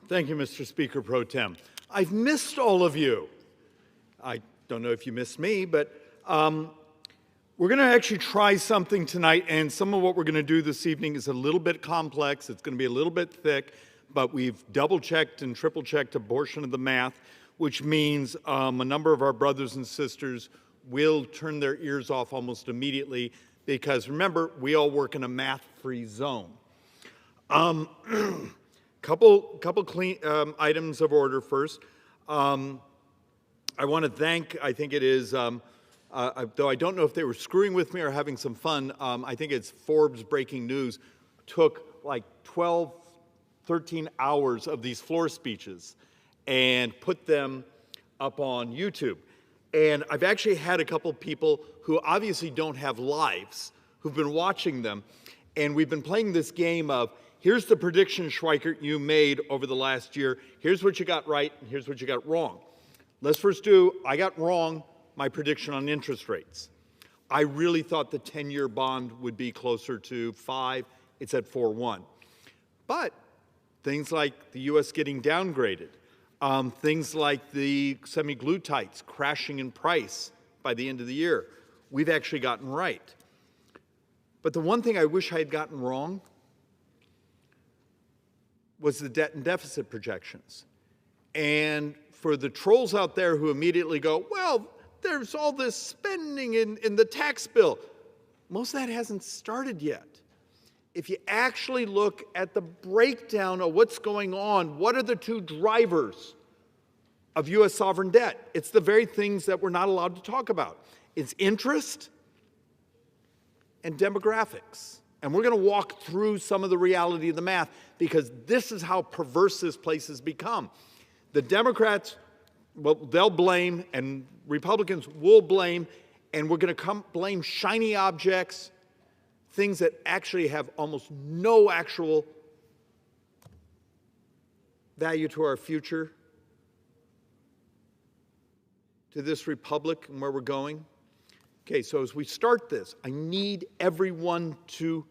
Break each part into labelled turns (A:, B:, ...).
A: Thank you, Mr. Speaker Pro Tem. I've missed all of you. I don't know if you missed me, but we're going to actually try something tonight, and some of what we're going to do this evening is a little bit complex. It's going to be a little bit thick, but we've double-checked and triple-checked a portion of the math, which means a number of our brothers and sisters will turn their ears off almost immediately because, remember, we all work in a math-free zone. Couple clean items of order first. I want to thank, I think it is, though I don't know if they were screwing with me or having some fun, I think it's Forbes Breaking News took like 12, 13 hours of these floor speeches and put them up on YouTube. And I've actually had a couple people who obviously don't have lives who've been watching them, and we've been playing this game of, here's the prediction, Schweikert, you made over the last year. Here's what you got right, and here's what you got wrong. Let's first do, I got wrong my prediction on interest rates. I really thought the 10-year bond would be closer to 5. It's at 4.1. But things like the U.S. getting downgraded, things like the semi-glutites crashing in price by the end of the year, we've actually gotten right. But the one thing I wish I had gotten wrong was the debt and deficit projections. And for the trolls out there who immediately go, well, there's all this spending in the tax bill. Most of that hasn't started yet. If you actually look at the breakdown of what's going on, what are the two drivers of U.S. sovereign debt? It's the very things that we're not allowed to talk about. It's interest and demographics. And we're going to walk through some of the reality of the math because this is how perverse this place has become. The Democrats, well, they'll blame, and Republicans will blame, and we're going to blame shiny objects, things that actually have almost no actual value to our future, to this republic and where we're going. Okay, so as we start this, I need everyone to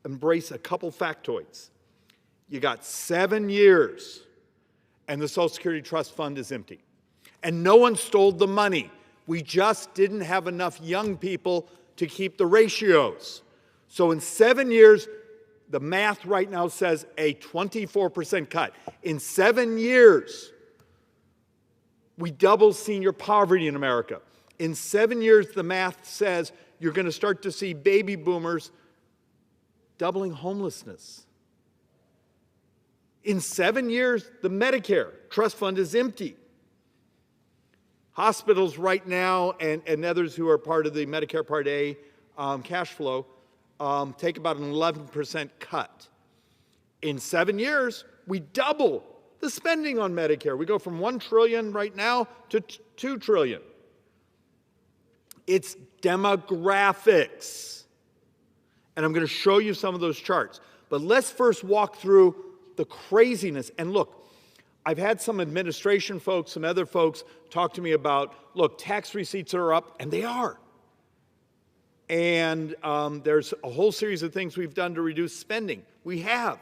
A: embrace a couple factoids. You got 7 years, and the Social Security Trust Fund is empty. And no one stole the money. We just didn't have enough young people to keep the ratios. So in 7 years, the math right now says a 24% cut. In 7 years, we double senior poverty in America. In 7 years, the math says you're going to start to see baby boomers doubling homelessness. In 7 years, the Medicare trust fund is empty. Hospitals right now and others who are part of the Medicare Part A cash flow take about an 11% cut. In 7 years, we double the spending on Medicare. We go from $1 trillion right now to $2 trillion. It's demographics. And I'm going to show you some of those charts. But let's first walk through the craziness. And look, I've had some administration folks, some other folks talk to me about, look, tax receipts are up, and they are. And there's a whole series of things we've done to reduce spending. We have.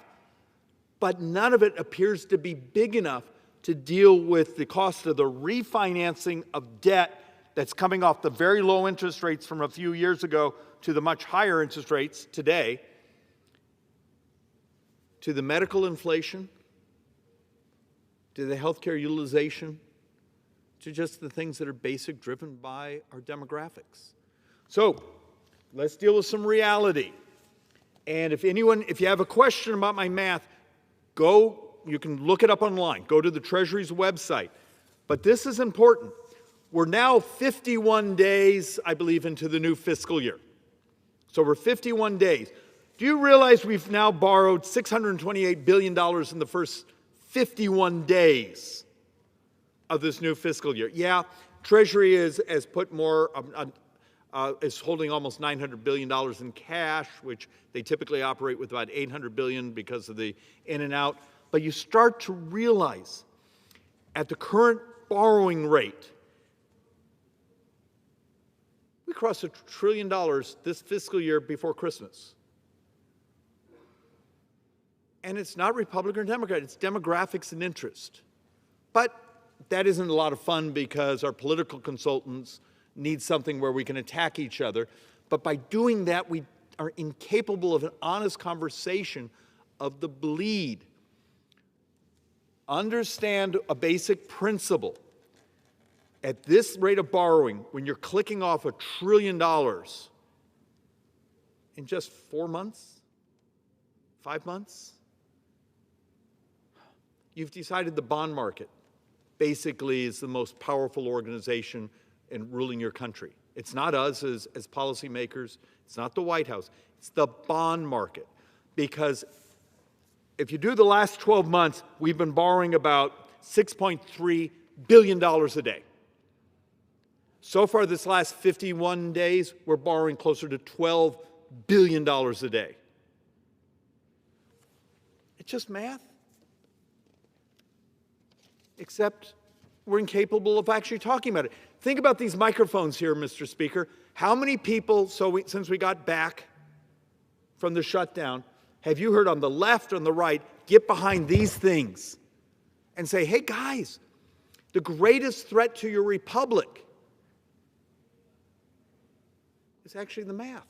A: But none of it appears to be big enough to deal with the cost of the refinancing of debt that's coming off the very low interest rates from a few years ago to the much higher interest rates today, to the medical inflation, to the healthcare utilization, to just the things that are basic driven by our demographics. So let's deal with some reality. And if you have a question about my math, you can look it up online. Go to the Treasury's website. But this is important. We're now 51 days, I believe, into the new fiscal year. So we're 51 days. Do you realize we've now borrowed $628 billion in the first 51 days of this new fiscal year? Yeah, Treasury has put more, is holding almost $900 billion in cash, which they typically operate with about $800 billion because of the in and out. But you start to realize at the current borrowing rate, we crossed $1 trillion this fiscal year before Christmas. And it's not Republican or Democrat, it's demographics and interest. But that isn't a lot of fun because our political consultants need something where we can attack each other. But by doing that, we are incapable of an honest conversation of the bleed. Understand a basic principle. At this rate of borrowing, when you're clicking off $1 trillion in just 4 months, 5 months, you've decided the bond market basically is the most powerful organization in ruling your country. It's not us as policymakers, it's not the White House, it's the bond market. Because if you do the last 12 months, we've been borrowing about $6.3 billion a day. So far this last 51 days, we're borrowing closer to $12 billion a day. It's just math. Except we're incapable of actually talking about it. Think about these microphones here, Mr. Speaker. How many people, since we got back from the shutdown, have you heard on the left, on the right, get behind these things and say, hey guys, the greatest threat to your republic is actually the math.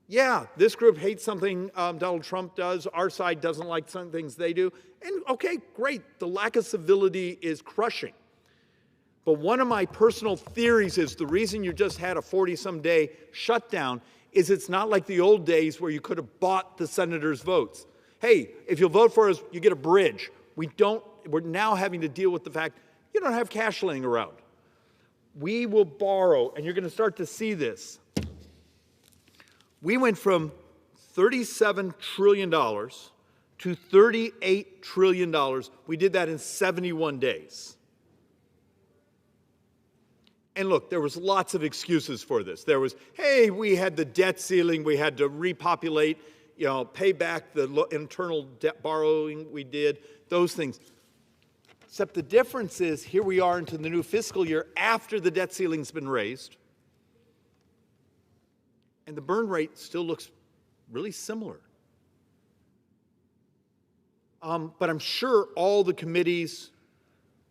A: Yeah, this group hates something Donald Trump does. Our side doesn't like some things they do. And okay, great. The lack of civility is crushing. But one of my personal theories is the reason you just had a 40-some day shutdown is it's not like the old days where you could have bought the senators' votes. Hey, if you'll vote for us, you get a bridge. We're now having to deal with the fact you don't have cash laying around. We will borrow, and you're going to start to see this. We went from $37 trillion to $38 trillion. We did that in 71 days. And look, there was lots of excuses for this. There was, hey, we had the debt ceiling, we had to repopulate, pay back the internal debt borrowing we did, those things. Except the difference is, here we are into the new fiscal year after the debt ceiling's been raised, and the burn rate still looks really similar. But I'm sure all the committees,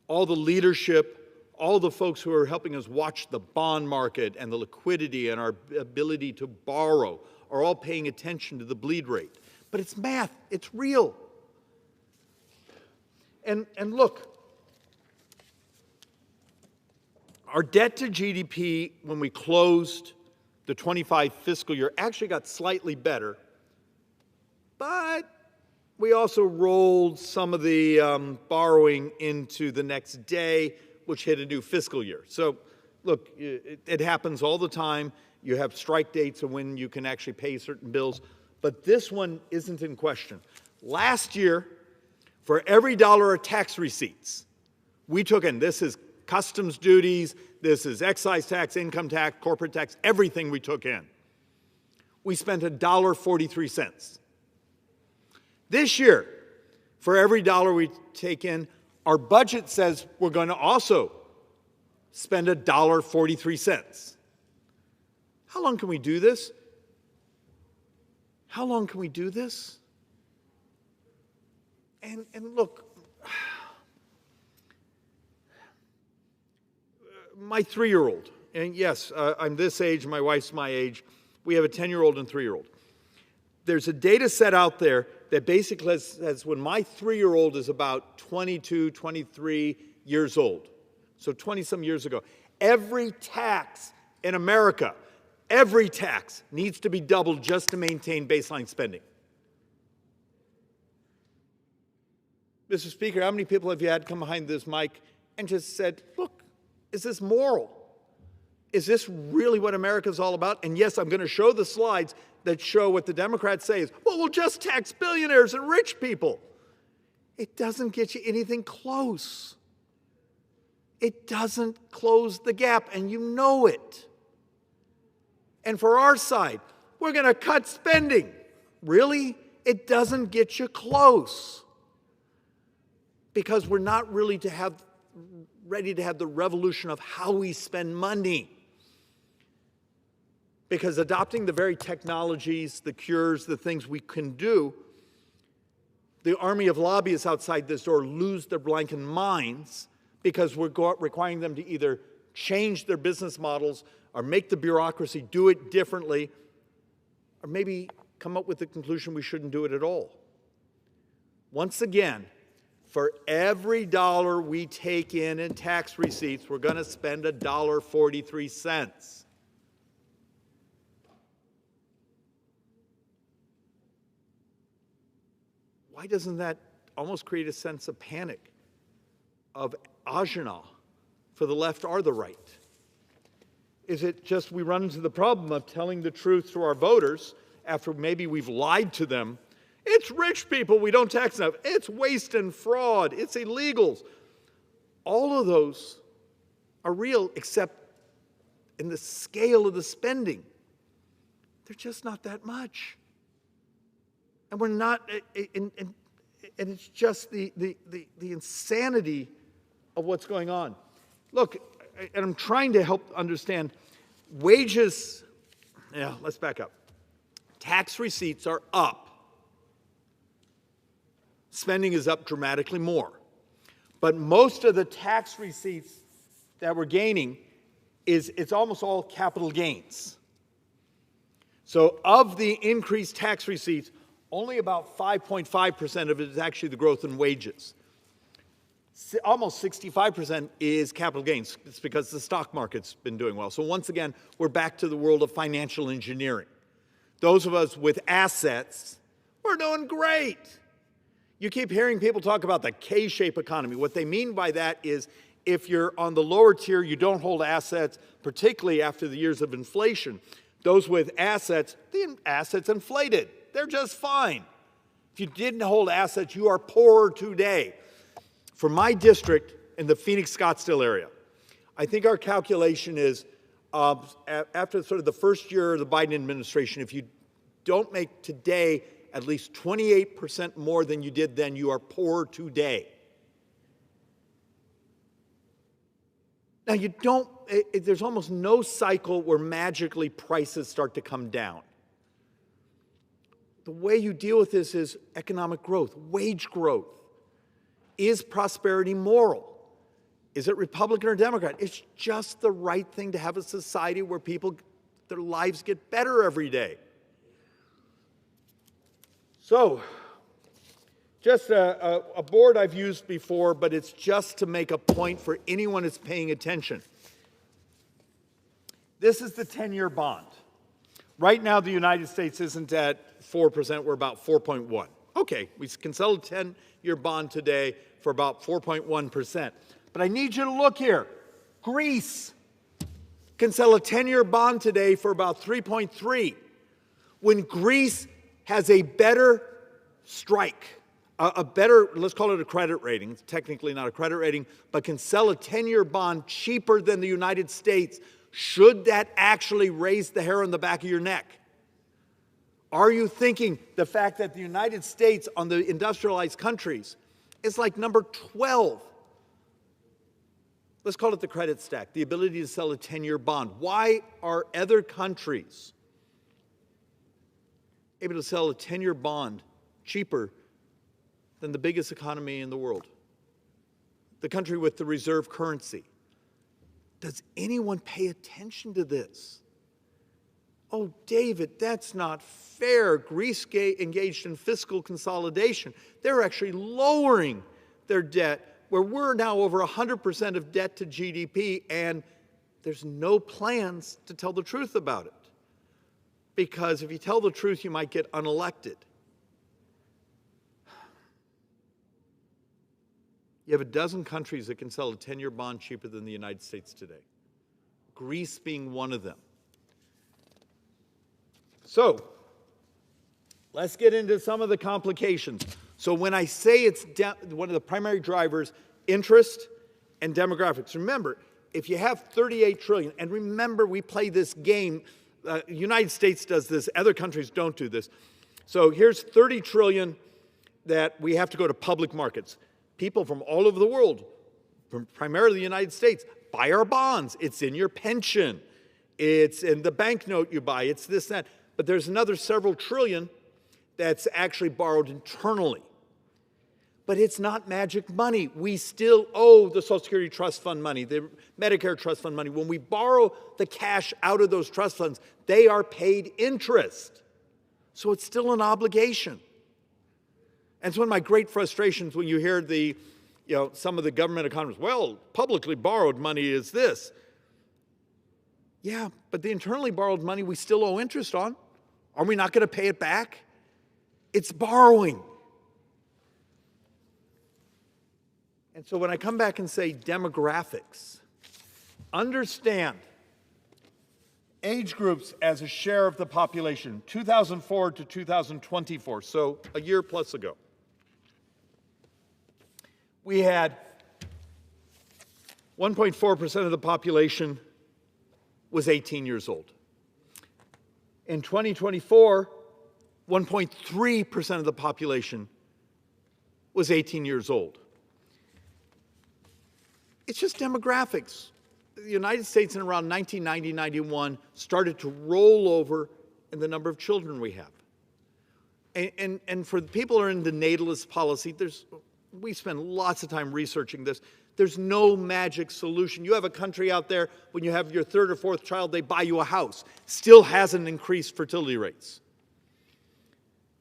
A: all the leadership, all the folks who are helping us watch the bond market and the liquidity and our ability to borrow are all paying attention to the bleed rate. But it's math, it's real. And look, our debt to GDP when we closed the 25 fiscal year actually got slightly better, but we also rolled some of the borrowing into the next day, which hit a new fiscal year. So look, it happens all the time. You have strike dates of when you can actually pay certain bills, but this one isn't in question. Last year, for every dollar of tax receipts we took in, this is customs duties, this is excise tax, income tax, corporate tax, everything we took in, we spent $1.43. This year, for every dollar we take in, our budget says we're going to also spend $1.43. How long can we do this? How long can we do this? And look, my 3-year-old, and yes, I'm this age, my wife's my age, we have a 10-year-old and 3-year-old. There's a data set out there that basically says when my 3-year-old is about 22, 23 years old, so 20-some years ago, every tax in America, every tax needs to be doubled just to maintain baseline spending. Mr. Speaker, how many people have you had come behind this mic and just said, look, is this moral? Is this really what America's all about? And yes, I'm going to show the slides that show what the Democrats say is, well, we'll just tax billionaires and rich people. It doesn't get you anything close. It doesn't close the gap, and you know it. And for our side, we're going to cut spending. Really? It doesn't get you close. Because we're not really ready to have the revolution of how we spend money. Because adopting the very technologies, the cures, the things we can do the army of lobbyists outside this door lose their blanking minds because we're requiring them to either change their business models or make the bureaucracy do it differently, or maybe come up with the conclusion we shouldn't do it at all. Once again, for every dollar we take in tax receipts, we're going to spend $1.43. Why doesn't that almost create a sense of panic, of agina for the left or the right? Is it just we run into the problem of telling the truth to our voters after maybe we've lied to them? It's rich people we don't tax enough. It's waste and fraud. It's illegals. All of those are real, except in the scale of the spending. They're just not that much. And we're not, and it's just the insanity of what's going on. Look, and I'm trying to help understand wages. Yeah, let's back up. Tax receipts are up. Spending is up dramatically more. But most of the tax receipts that we're gaining it's almost all capital gains. So of the increased tax receipts, only about 5.5% of it is actually the growth in wages. Almost 65% is capital gains. It's because the stock market's been doing well. So once again, we're back to the world of financial engineering. Those of us with assets, we're doing great. You keep hearing people talk about the K-shaped economy. What they mean by that is if you're on the lower tier, you don't hold assets, particularly after the years of inflation. Those with assets, the assets inflated. They're just fine. If you didn't hold assets, you are poorer today. For my district in the Phoenix-Scottsdale area, I think our calculation is after sort of the first year of the Biden administration, if you don't make today at least 28% more than you did then, you are poorer today. Now you don't, there's almost no cycle where magically prices start to come down. The way you deal with this is economic growth, wage growth. Is prosperity moral? Is it Republican or Democrat? It's just the right thing to have a society where people, their lives get better every day. So, just a board I've used before, but it's just to make a point for anyone that's paying attention. This is the 10-year bond. Right now, the United States isn't at 4%, we're about 4.1. Okay, we can sell a 10-year bond today for about 4.1%. But I need you to look here. Greece can sell a 10-year bond today for about 3.3. When Greece has a better strike, a better, let's call it a credit rating, it's technically not a credit rating, but can sell a 10-year bond cheaper than the United States, should that actually raise the hair on the back of your neck? Are you thinking the fact that the United States on the industrialized countries is like number 12? Let's call it the credit stack, the ability to sell a 10-year bond. Why are other countries able to sell a 10-year bond cheaper than the biggest economy in the world? The country with the reserve currency. Does anyone pay attention to this? Oh, David, that's not fair. Greece engaged in fiscal consolidation. They're actually lowering their debt, where we're now over 100% of debt to GDP, and there's no plans to tell the truth about it. Because if you tell the truth, you might get unelected. You have a dozen countries that can sell a 10-year bond cheaper than the United States today. Greece being one of them. So, let's get into some of the complications. So when I say it's one of the primary drivers, interest and demographics. Remember, if you have 38 trillion, and remember we play this game, the United States does this, other countries don't do this. So here's 30 trillion that we have to go to public markets. People from all over the world, from primarily the United States, buy our bonds. It's in your pension. It's in the banknote you buy. It's this, that. But there's another several trillion that's actually borrowed internally. But it's not magic money. We still owe the Social Security Trust Fund money, the Medicare Trust Fund money. When we borrow the cash out of those trust funds, they are paid interest. So it's still an obligation. And it's one of my great frustrations when you hear some of the government economists, well, publicly borrowed money is this. Yeah, but the internally borrowed money we still owe interest on. Are we not going to pay it back? It's borrowing. And so when I come back and say demographics, understand age groups as a share of the population, 2004 to 2024, so a year plus ago. We had 1.4% of the population was 18 years old. In 2024, 1.3% of the population was 18 years old. It's just demographics. The United States in around 1990-91 started to roll over in the number of children we have. And for the people who are in the natalist policy, we spend lots of time researching this. There's no magic solution. You have a country out there, when you have your third or fourth child, they buy you a house. Still hasn't increased fertility rates.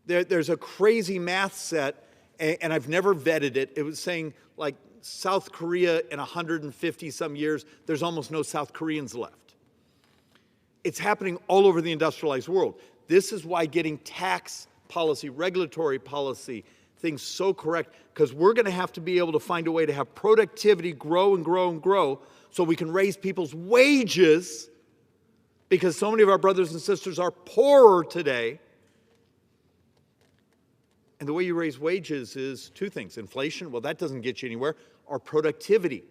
A: There's a crazy math set, and I've never vetted it. It was saying, like, South Korea in 150 some years, there's almost no South Koreans left. It's happening all over the industrialized world. This is why getting tax policy, regulatory policy, things so correct, because we're going to have to be able to find a way to have productivity grow and grow and grow so we can raise people's wages, because so many of our brothers and sisters are poorer today. And the way you raise wages is two things. Inflation, well, that doesn't get you anywhere, or productivity.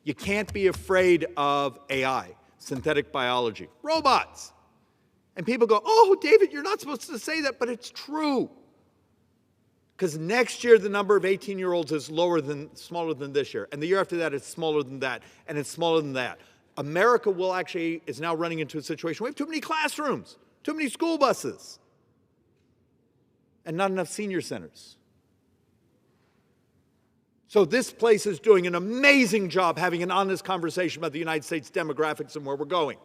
A: You can't be afraid of AI, synthetic biology, robots. And people go, oh, David, you're not supposed to say that, but it's true. Because next year, the number of 18-year-olds is smaller than this year. And the year after that, it's smaller than that, and it's smaller than that. America is now running into a situation. We have too many classrooms, too many school buses, and not enough senior centers. So this place is doing an amazing job having an honest conversation about the United States demographics and where we're going.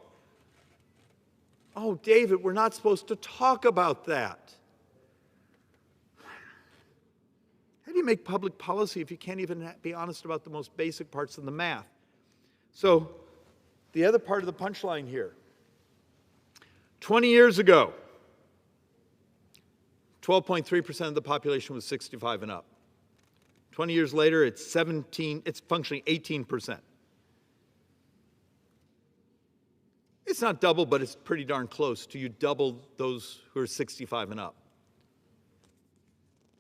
A: Oh, David, we're not supposed to talk about that. How do you make public policy if you can't even be honest about the most basic parts of the math? So the other part of the punchline here. 20 years ago, 12.3% of the population was 65 and up. 20 years later, it's functionally 18%. It's not double, but it's pretty darn close to you double those who are 65 and up.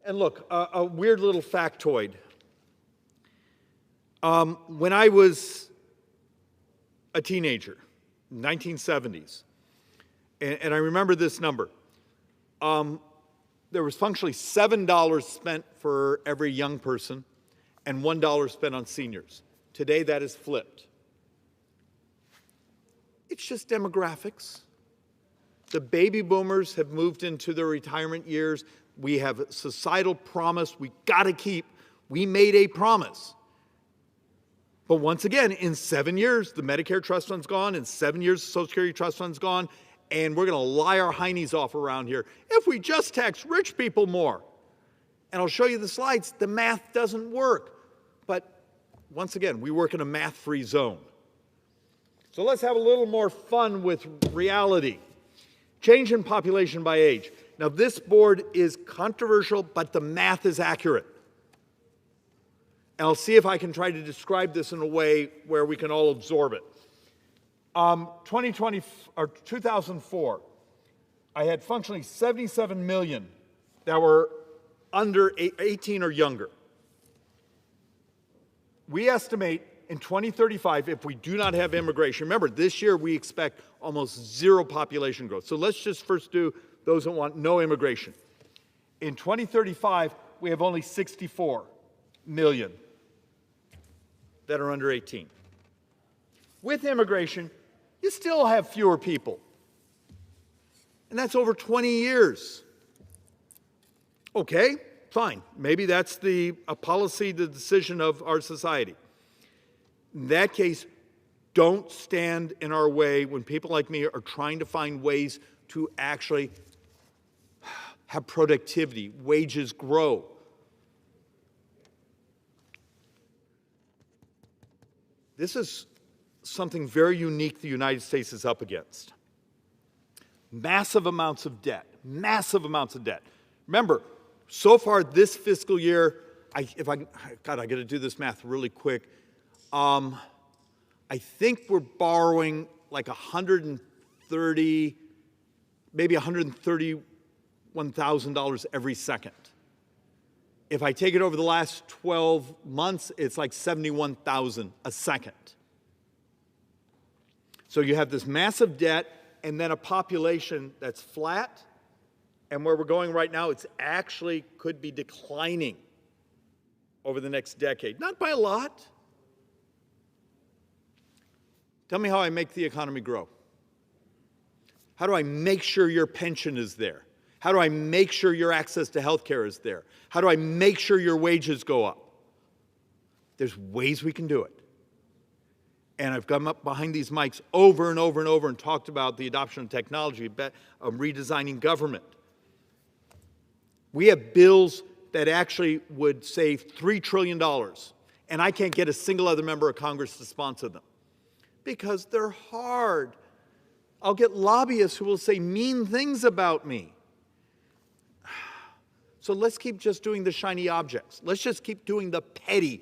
A: And look, a weird little factoid. When I was a teenager, 1970s, and I remember this number, there was functionally $7 spent for every young person and $1 spent on seniors. Today, that is flipped. It's just demographics. The baby boomers have moved into their retirement years. We have a societal promise we got to keep. We made a promise. But once again, in 7 years, the Medicare Trust Fund's gone. In 7 years, the Social Security Trust Fund's gone. And we're going to lie our heinies off around here if we just tax rich people more. And I'll show you the slides. The math doesn't work. But once again, we work in a math-free zone. So let's have a little more fun with reality. Change in population by age. Now, this board is controversial, but the math is accurate. And I'll see if I can try to describe this in a way where we can all absorb it. 2004, I had functionally 77 million that were under 18 or younger. We estimate in 2035, if we do not have immigration, remember, this year we expect almost zero population growth. So let's just first do those that want no immigration. In 2035, we have only 64 million that are under 18. With immigration, you still have fewer people. And that's over 20 years. Okay, Fine. Maybe that's a policy, the decision of our society. In that case, don't stand in our way when people like me are trying to find ways to actually have productivity, wages grow. This is something very unique the United States is up against. Massive amounts of debt, massive amounts of debt. Remember, so far this fiscal year, I got to do this math really quick. I think we're borrowing like 130, maybe $131,000 every second. If I take it over the last 12 months, it's like $71,000 a second. So you have this massive debt and then a population that's flat, and where we're going right now, it's actually could be declining over the next decade. Not by a lot. Tell me how I make the economy grow. How do I make sure your pension is there? How do I make sure your access to health care is there? How do I make sure your wages go up? There's ways we can do it. And I've come up behind these mics over and over and over and talked about the adoption of technology, of redesigning government. We have bills that actually would save $3 trillion, and I can't get a single other member of Congress to sponsor them because they're hard. I'll get lobbyists who will say mean things about me. So let's keep just doing the shiny objects. Let's just keep doing the petty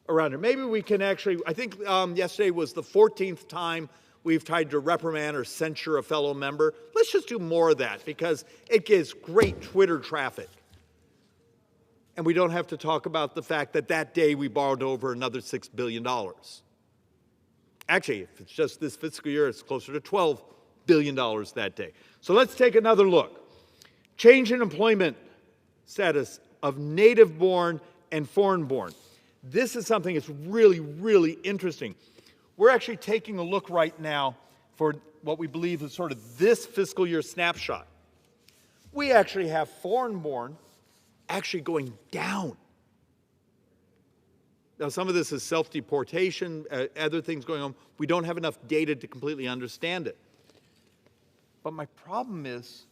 A: around it. Maybe we can actually, I think yesterday was the 14th time we've tried to reprimand or censure a fellow member. Let's just do more of that because it gives great Twitter traffic. And we don't have to talk about the fact that that day we borrowed over another $6 billion. Actually, if it's just this fiscal year, it's closer to $12 billion that day. So let's take another look. Change in employment status of native-born and foreign-born. This is something that's really, really interesting. We're actually taking a look right now for what we believe is sort of this fiscal year snapshot. We actually have foreign-born actually going down. Now, some of this is self-deportation, other things going on. We don't have enough data to completely understand it. But my problem is,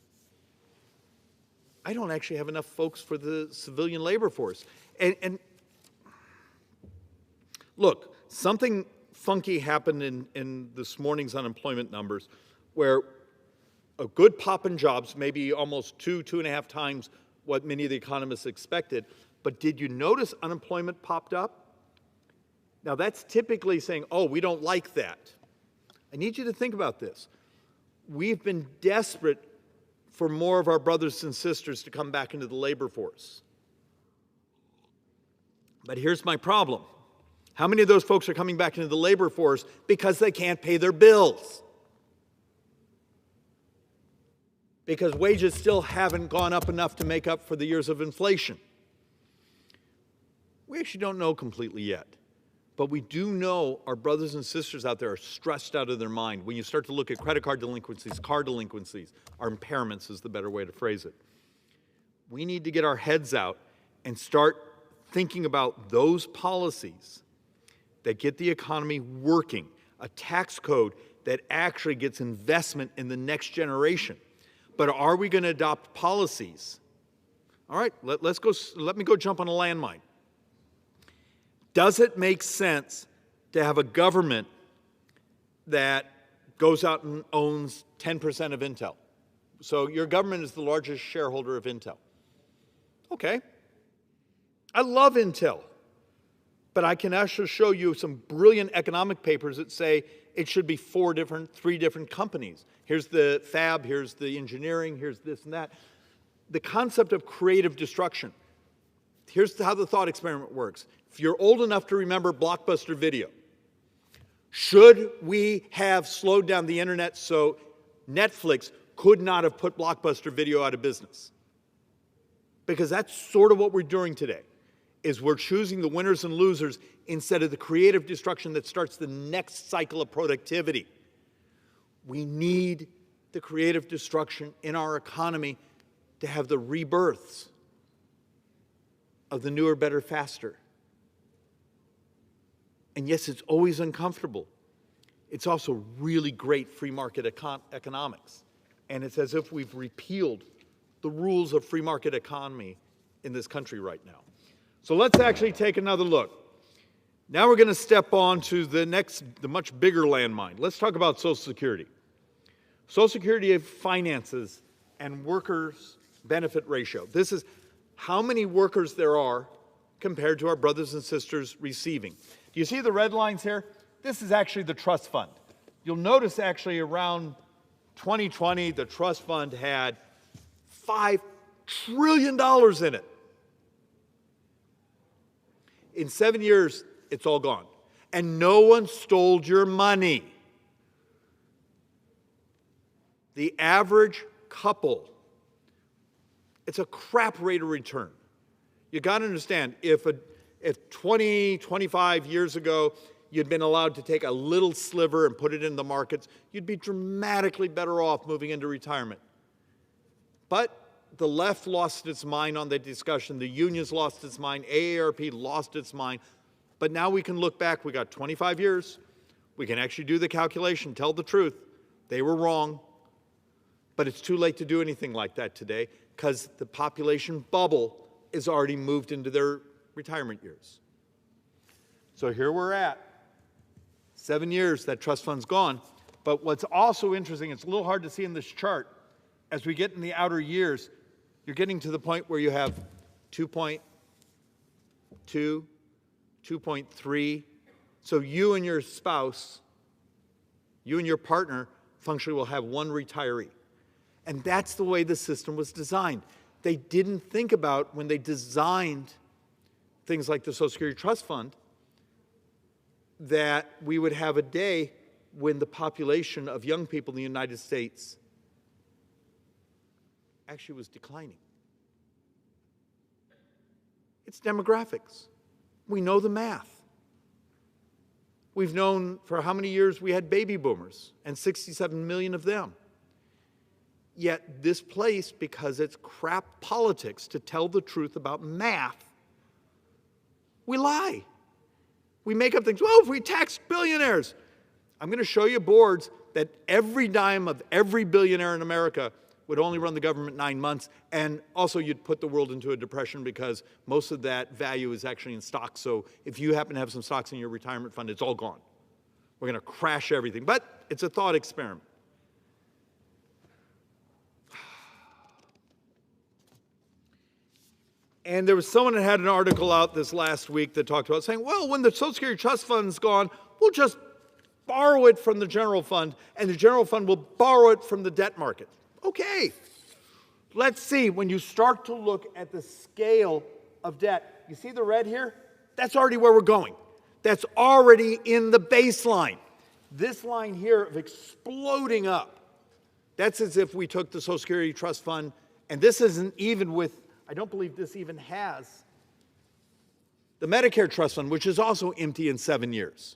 A: I don't actually have enough folks for the civilian labor force. And look, something funky happened in this morning's unemployment numbers where a good pop in jobs, maybe almost 2.5 times what many of the economists expected. But did you notice unemployment popped up? Now that's typically saying, oh, we don't like that. I need you to think about this. We've been desperate for more of our brothers and sisters to come back into the labor force. But here's my problem. How many of those folks are coming back into the labor force because they can't pay their bills? Because wages still haven't gone up enough to make up for the years of inflation. We actually don't know completely yet. But we do know our brothers and sisters out there are stressed out of their mind. When you start to look at credit card delinquencies, car delinquencies, our impairments is the better way to phrase it. We need to get our heads out and start thinking about those policies that get the economy working, a tax code that actually gets investment in the next generation. But are we going to adopt policies? All right, let me go jump on a landmine. Does it make sense to have a government that goes out and owns 10% of Intel? So your government is the largest shareholder of Intel. Okay. I love Intel. But I can actually show you some brilliant economic papers that say it should be three different companies. Here's the fab, here's the engineering, here's this and that. The concept of creative destruction. Here's how the thought experiment works. If you're old enough to remember Blockbuster Video, should we have slowed down the internet so Netflix could not have put Blockbuster Video out of business? Because that's sort of what we're doing today, is we're choosing the winners and losers instead of the creative destruction that starts the next cycle of productivity. We need the creative destruction in our economy to have the rebirths. of the newer, better, faster. And yes, it's always uncomfortable. It's also really great free market economics. And it's as if we've repealed the rules of free market economy in this country right now. So let's actually take another look. Now we're going to step on to the much bigger landmine. Let's talk about Social Security. Social Security finances and workers' benefit ratio. This is how many workers there are compared to our brothers and sisters receiving. Do you see the red lines here? This is actually the trust fund. You'll notice actually around 2020, the trust fund had $5 trillion in it. In 7 years, it's all gone. And no one stole your money. The average couple, it's a crap rate of return. You got to understand, if 20, 25 years ago, you'd been allowed to take a little sliver and put it in the markets, you'd be dramatically better off moving into retirement. But the left lost its mind on the discussion. The unions lost its mind. AARP lost its mind. But now we can look back. We got 25 years. We can actually do the calculation, tell the truth. They were wrong. But it's too late to do anything like that today because the population bubble is already moved into their retirement years. So here we're at. 7 years, that trust fund's gone. But what's also interesting, it's a little hard to see in this chart, as we get in the outer years, you're getting to the point where you have 2.2, 2.3. So you and your spouse, you and your partner, functionally will have one retiree. And that's the way the system was designed. They didn't think about, when they designed things like the Social Security Trust Fund, that we would have a day when the population of young people in the United States actually was declining. It's demographics. We know the math. We've known for how many years we had baby boomers, and 67 million of them. Yet this place, because it's crap politics to tell the truth about math, we lie. We make up things. Well, if we tax billionaires. I'm going to show you boards that every dime of every billionaire in America would only run the government 9 months, and also you'd put the world into a depression because most of that value is actually in stocks. So if you happen to have some stocks in your retirement fund, it's all gone. We're going to crash everything. But it's a thought experiment. And there was someone that had an article out this last week that talked about saying, well, when the Social Security Trust Fund's gone, we'll just borrow it from the general fund, and the general fund will borrow it from the debt market. Okay, let's see. When you start to look at the scale of debt, you see the red here? That's already where we're going. That's already in the baseline. This line here of exploding up, that's as if we took the Social Security Trust Fund, and this isn't even with, I don't believe this even has the Medicare Trust Fund, which is also empty in 7 years.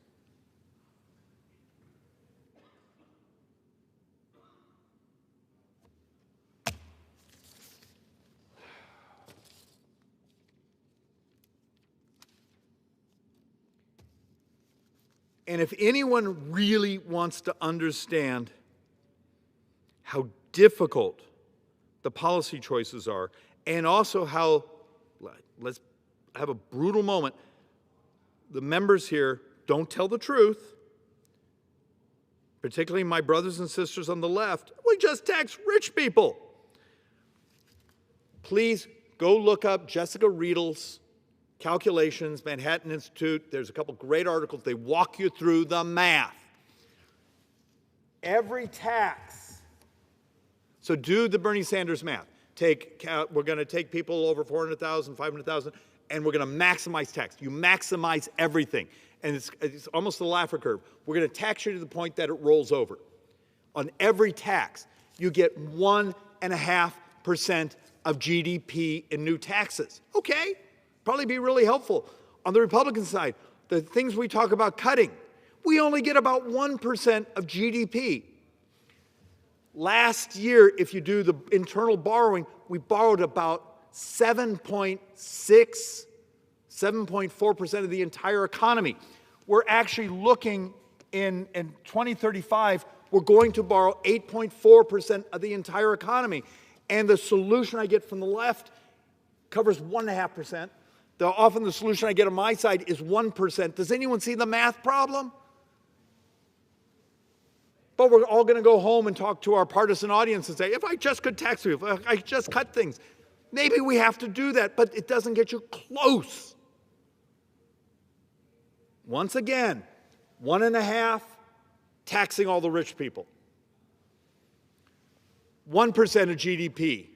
A: And if anyone really wants to understand how difficult the policy choices are, and also how, let's have a brutal moment, the members here don't tell the truth, particularly my brothers and sisters on the left. We just tax rich people. Please go look up Jessica Riedel's calculations, Manhattan Institute. There's a couple great articles. They walk you through the math. Every tax. So do the Bernie Sanders math. We're going to take people over 400,000, 500,000, and we're going to maximize tax. You maximize everything. And it's almost the Laffer curve. We're going to tax you to the point that it rolls over. On every tax, you get 1.5% of GDP in new taxes. Okay. Probably be really helpful. On the Republican side, the things we talk about cutting, we only get about 1% of GDP. Last year, if you do the internal borrowing, we borrowed about 7.6, 7.4% of the entire economy. We're actually looking in 2035, we're going to borrow 8.4% of the entire economy. And the solution I get from the left covers 1.5%. Often the solution I get on my side is 1%. Does anyone see the math problem? But we're all going to go home and talk to our partisan audience and say, if I just could tax people, if I just cut things, maybe we have to do that, but it doesn't get you close. Once again, 1.5, taxing all the rich people. 1% of GDP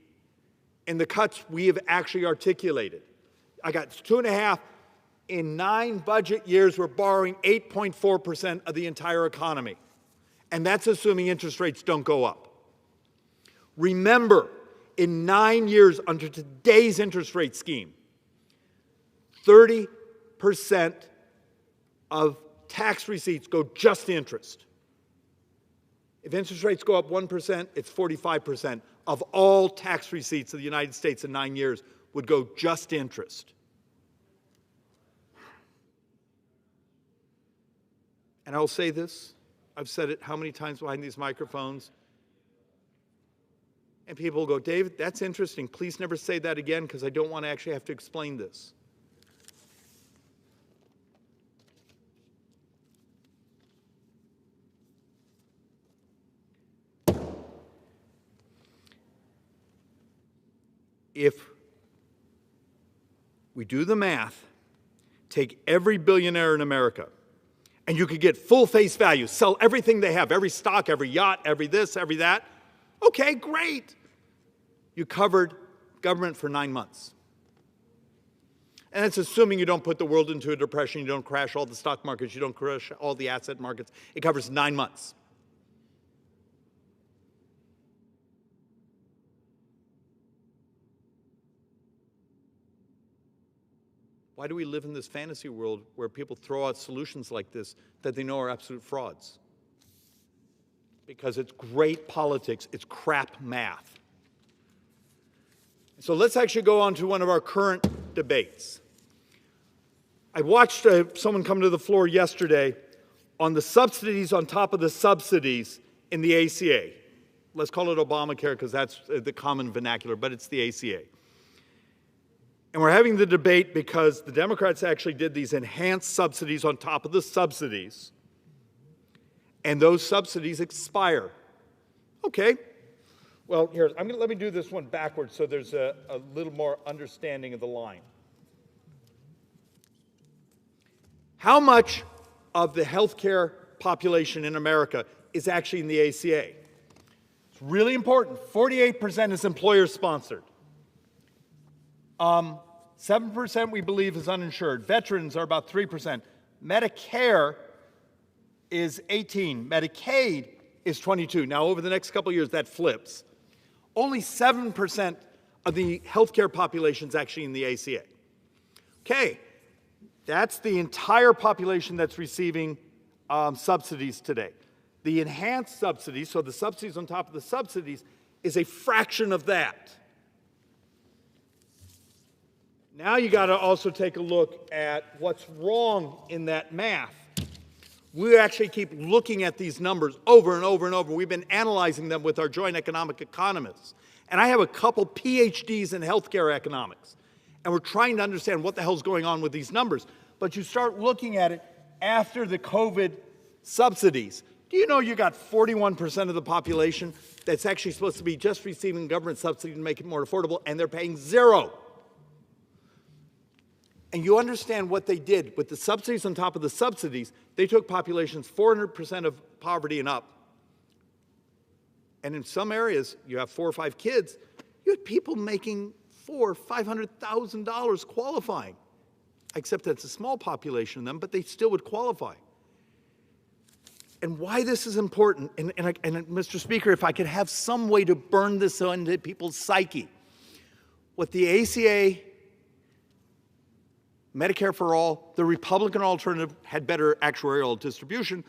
A: in the cuts we have actually articulated. I got 2.5. In 9 budget years, we're borrowing 8.4% of the entire economy. And that's assuming interest rates don't go up. Remember, in 9 years under today's interest rate scheme, 30% of tax receipts go just to interest. If interest rates go up 1%, it's 45% of all tax receipts of the United States in 9 years would go just to interest. And I'll say this, I've said it how many times behind these microphones, and people will go, David, that's interesting. Please never say that again because I don't want to actually have to explain this. If we do the math, take every billionaire in America, and you could get full face value, sell everything they have, every stock, every yacht, every this, every that. Okay, great. You covered government for 9 months. And that's assuming you don't put the world into a depression, you don't crash all the stock markets, you don't crash all the asset markets. It covers 9 months. Why do we live in this fantasy world where people throw out solutions like this that they know are absolute frauds? Because it's great politics, it's crap math. So let's actually go on to one of our current debates. I watched someone come to the floor yesterday on the subsidies on top of the subsidies in the ACA. Let's call it Obamacare because that's the common vernacular, but it's the ACA. And we're having the debate because the Democrats actually did these enhanced subsidies on top of the subsidies, and those subsidies expire. Okay. Well, here, let me do this one backwards so there's a little more understanding of the line. How much of the healthcare population in America is actually in the ACA? It's really important. 48% is employer-sponsored. 7% we believe is uninsured. Veterans are about 3%. Medicare is 18%. Medicaid is 22%. Now, over the next couple of years, that flips. Only 7% of the healthcare population is actually in the ACA. Okay, that's the entire population that's receiving subsidies today. The enhanced subsidies, so the subsidies on top of the subsidies, is a fraction of that. Now you got to also take a look at what's wrong in that math. We actually keep looking at these numbers over and over and over. We've been analyzing them with our joint economic economists. And I have a couple PhDs in healthcare economics. And we're trying to understand what the hell's going on with these numbers. But you start looking at it after the COVID subsidies. Do you know you got 41% of the population that's actually supposed to be just receiving government subsidy to make it more affordable, and they're paying zero? And you understand what they did with the subsidies on top of the subsidies. They took populations 400% of poverty and up. And in some areas, you have 4 or 5 kids, you had people making $400,000 or $500,000 qualifying. Except that's a small population of them, but they still would qualify. And why this is important, and Mr. Speaker, if I could have some way to burn this into people's psyche, what the ACA, Medicare for All, the Republican alternative had better actuarial distribution,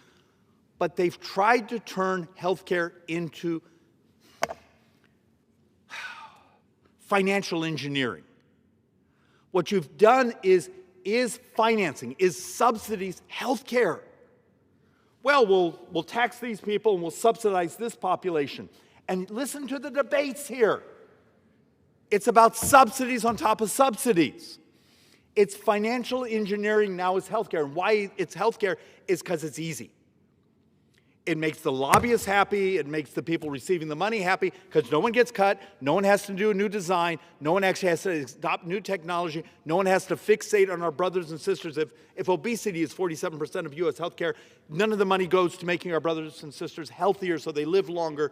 A: but they've tried to turn healthcare into financial engineering. What you've done is financing, is subsidies health care. Well, we'll tax these people and we'll subsidize this population. And listen to the debates here. It's about subsidies on top of subsidies. It's financial engineering now is healthcare. And why it's healthcare is because it's easy. It makes the lobbyists happy. It makes the people receiving the money happy because no one gets cut. No one has to do a new design. No one actually has to adopt new technology. No one has to fixate on our brothers and sisters. If obesity is 47% of U.S. healthcare, none of the money goes to making our brothers and sisters healthier so they live longer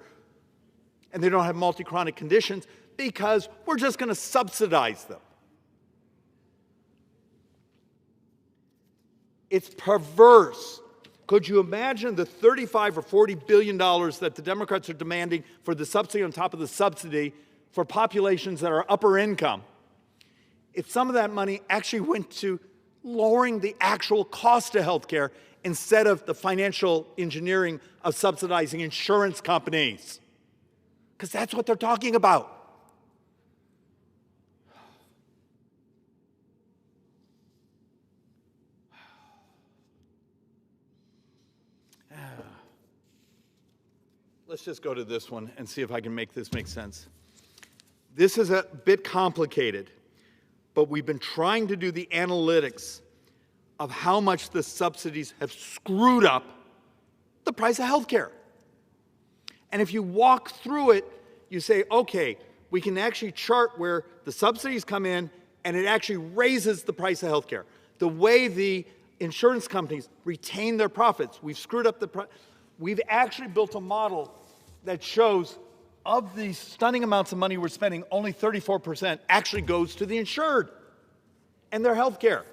A: and they don't have multi-chronic conditions because we're just going to subsidize them. It's perverse. Could you imagine the $35 or $40 billion that the Democrats are demanding for the subsidy on top of the subsidy for populations that are upper income? If some of that money actually went to lowering the actual cost of health care instead of the financial engineering of subsidizing insurance companies. Because that's what they're talking about. Let's just go to this one and see if I can make this make sense. This is a bit complicated, but we've been trying to do the analytics of how much the subsidies have screwed up the price of health care. And if you walk through it, you say, okay, we can actually chart where the subsidies come in and it actually raises the price of health care. The way the insurance companies retain their profits, we've screwed up the price. We've actually built a model that shows of the stunning amounts of money we're spending, only 34% actually goes to the insured and their health care.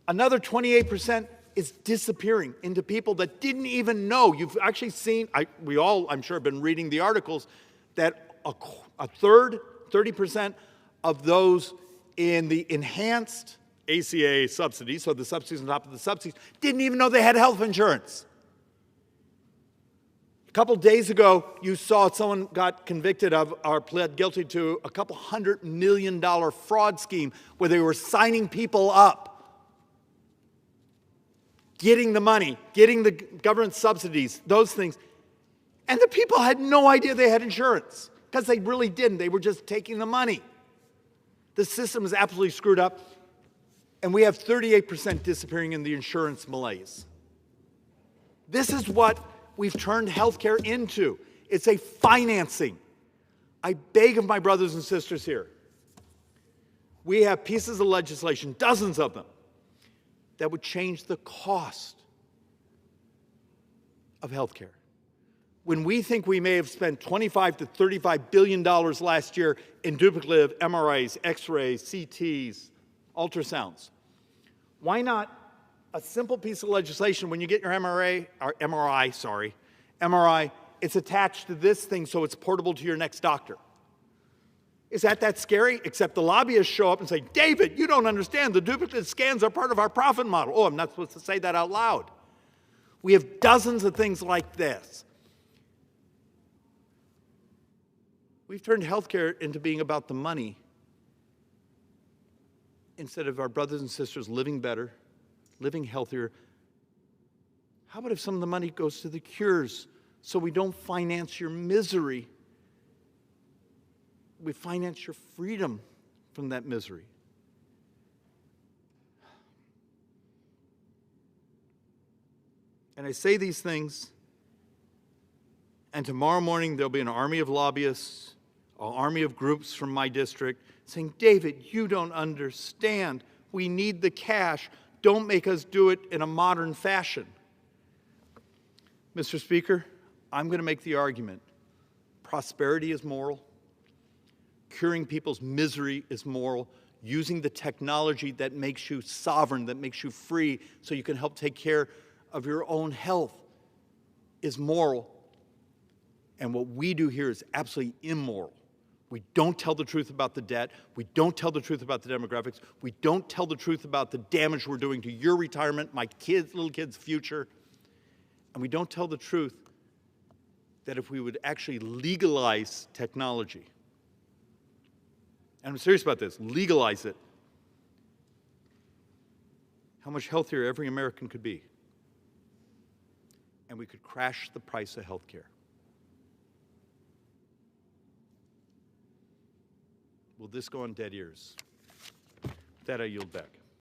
A: Another 28% is disappearing into people that didn't even know. You've actually seen, we all, I'm sure, have been reading the articles that a third, 30% of those in the enhanced ACA subsidies, so the subsidies on top of the subsidies, didn't even know they had health insurance. A couple days ago, you saw someone got convicted of or pled guilty to a couple $100 million fraud scheme where they were signing people up, getting the money, getting the government subsidies, those things. And the people had no idea they had insurance because they really didn't. They were just taking the money. The system is absolutely screwed up. And we have 38% disappearing in the insurance malaise. This is what we've turned healthcare into. It's a financing. I beg of my brothers and sisters here. We have pieces of legislation, dozens of them, that would change the cost of healthcare. When we think we may have spent $25 to $35 billion last year in duplicative MRIs, X-rays, CTs, ultrasounds, why not a simple piece of legislation when you get your MRI, it's attached to this thing so it's portable to your next doctor. Is that scary? Except the lobbyists show up and say, David, you don't understand. The duplicate scans are part of our profit model. Oh, I'm not supposed to say that out loud. We have dozens of things like this. We've turned healthcare into being about the money instead of our brothers and sisters living better, living healthier. How about if some of the money goes to the cures so we don't finance your misery? We finance your freedom from that misery. And I say these things, and tomorrow morning there'll be an army of lobbyists, an army of groups from my district saying, David, you don't understand. We need the cash. Don't make us do it in a modern fashion. Mr. Speaker, I'm going to make the argument. Prosperity is moral. Curing people's misery is moral. Using the technology that makes you sovereign, that makes you free, so you can help take care of your own health is moral. And what we do here is absolutely immoral. We don't tell the truth about the debt. We don't tell the truth about the demographics. We don't tell the truth about the damage we're doing to your retirement, my kids, little kids' future. And we don't tell the truth that if we would actually legalize technology, and I'm serious about this, legalize it, how much healthier every American could be. And we could crash the price of health care. Will this go on dead ears? With that, I yield back.